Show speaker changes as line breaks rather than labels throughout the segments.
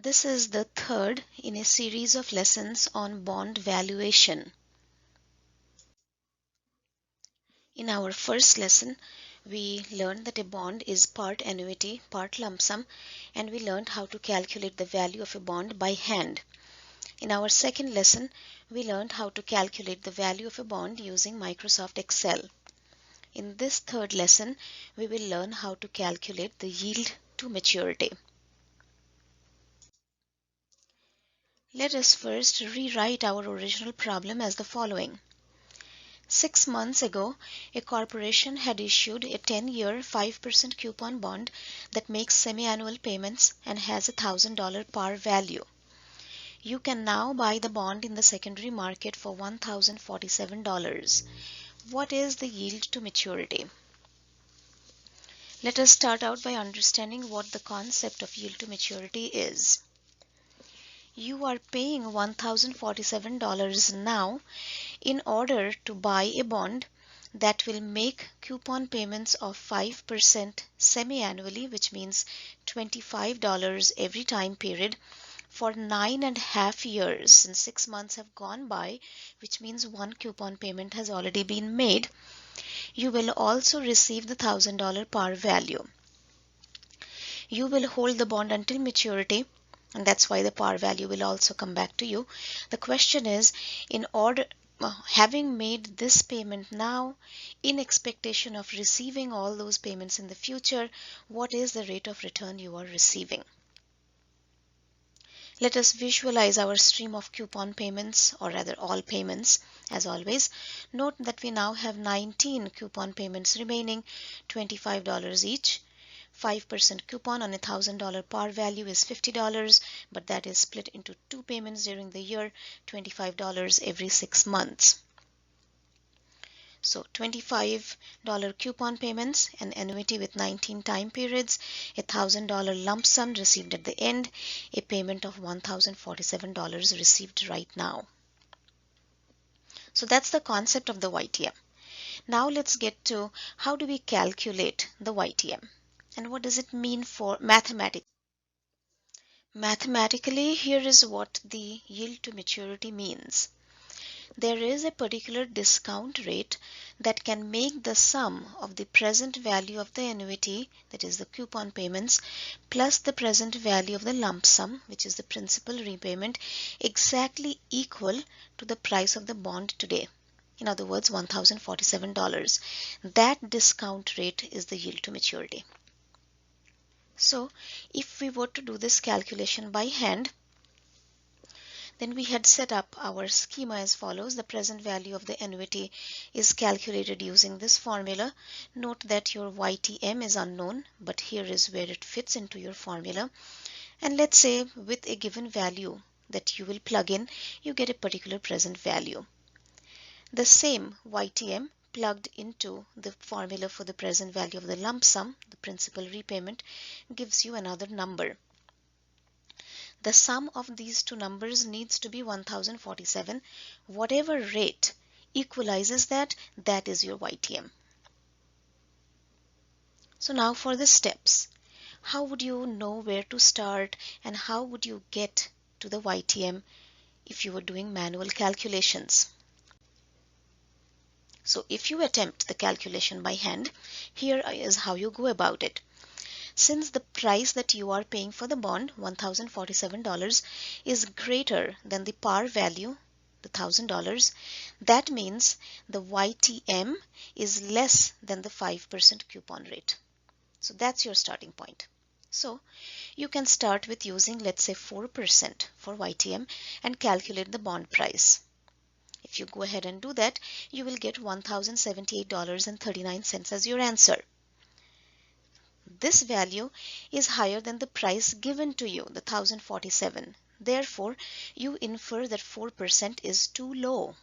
This is the third in a series of lessons on bond valuation. In our first lesson, we learned that a bond is part annuity, part lump sum, and we learned how to calculate the value of a bond by hand. In our second lesson, we learned how to calculate the value of a bond using Microsoft Excel. In this third lesson, we will learn how to calculate the yield to maturity. Let us first rewrite our original problem as the following. 6 months ago, a corporation had issued a 10-year 5% coupon bond that makes semi-annual payments and has a $1,000 par value. You can now buy the bond in the secondary market for $1,047. What is the yield to maturity? Let us start out by understanding what the concept of yield to maturity is. You are paying $1,047 now in order to buy a bond that will make coupon payments of 5% semi-annually, which means $25 every time period for 9.5 years, since 6 months have gone by, which means one coupon payment has already been made. You will also receive the $1,000 par value. You will hold the bond until maturity, and that's why the par value will also come back to you. The question is, having made this payment now in expectation of receiving all those payments in the future, what is the rate of return you are receiving? Let us visualize our stream of coupon payments, or rather all payments. As always, note that we now have 19 coupon payments remaining, $25 each. 5% coupon on a $1,000 par value is $50, but that is split into 2 payments during the year, $25 every 6 months. So $25 coupon payments, an annuity with 19 time periods, a $1,000 lump sum received at the end, a payment of $1,047 received right now. So that's the concept of the YTM. Now let's get to how do we calculate the YTM. And what does it mean for mathematics? Mathematically, here is what the yield to maturity means. There is a particular discount rate that can make the sum of the present value of the annuity, that is the coupon payments, plus the present value of the lump sum, which is the principal repayment, exactly equal to the price of the bond today. In other words, $1,047. That discount rate is the yield to maturity. So if we were to do this calculation by hand, then we had set up our schema as follows. The present value of the annuity is calculated using this formula. Note that your YTM is unknown, but here is where it fits into your formula. And let's say with a given value that you will plug in, you get a particular present value. The same YTM plugged into the formula for the present value of the lump sum, the principal repayment, gives you another number. The sum of these two numbers needs to be 1047. Whatever rate equalizes that, that is your YTM. So now for the steps. How would you know where to start and how would you get to the YTM if you were doing manual calculations? So if you attempt the calculation by hand, here is how you go about it. Since the price that you are paying for the bond, $1,047, is greater than the par value, the $1,000, that means the YTM is less than the 5% coupon rate. So that's your starting point. So you can start with using, let's say, 4% for YTM and calculate the bond price. If you go ahead and do that, you will get $1,078.39 as your answer. This value is higher than the price given to you, the $1,047. Therefore, you infer that 4% is too low.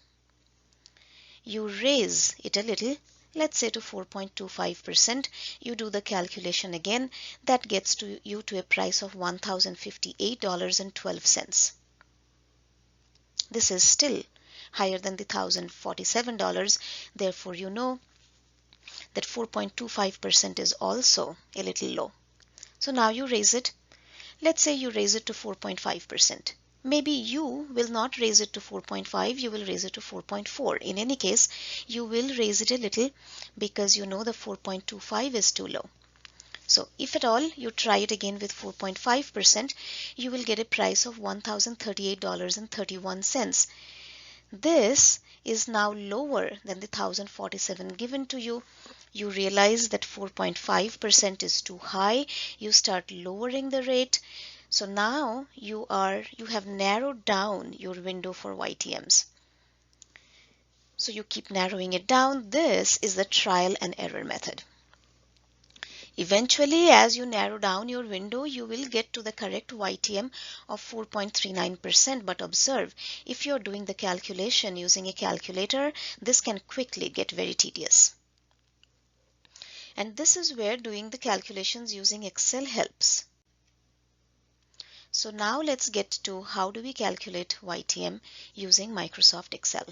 You raise it a little, let's say to 4.25%. You do the calculation again. That gets you to a price of $1,058.12. This is still higher than the $1,047. Therefore, you know that 4.25% is also a little low. So now you raise it Let's say you raise it to 4.5%. Maybe you will not raise it to 4.5, you will raise it to 4.4. In any case, you will raise it a little because you know the 4.25 is too low. So if at all you try it again with 4.5%, you will get a price of $1,038.31. This is now lower than the 1,047 given to you. You realize that 4.5% is too high. You start lowering the rate. So now you have narrowed down your window for YTMs. So you keep narrowing it down. This is the trial and error method. Eventually, as you narrow down your window, you will get to the correct YTM of 4.39%. But observe, if you're doing the calculation using a calculator, this can quickly get very tedious. And this is where doing the calculations using Excel helps. So now let's get to how do we calculate YTM using Microsoft Excel.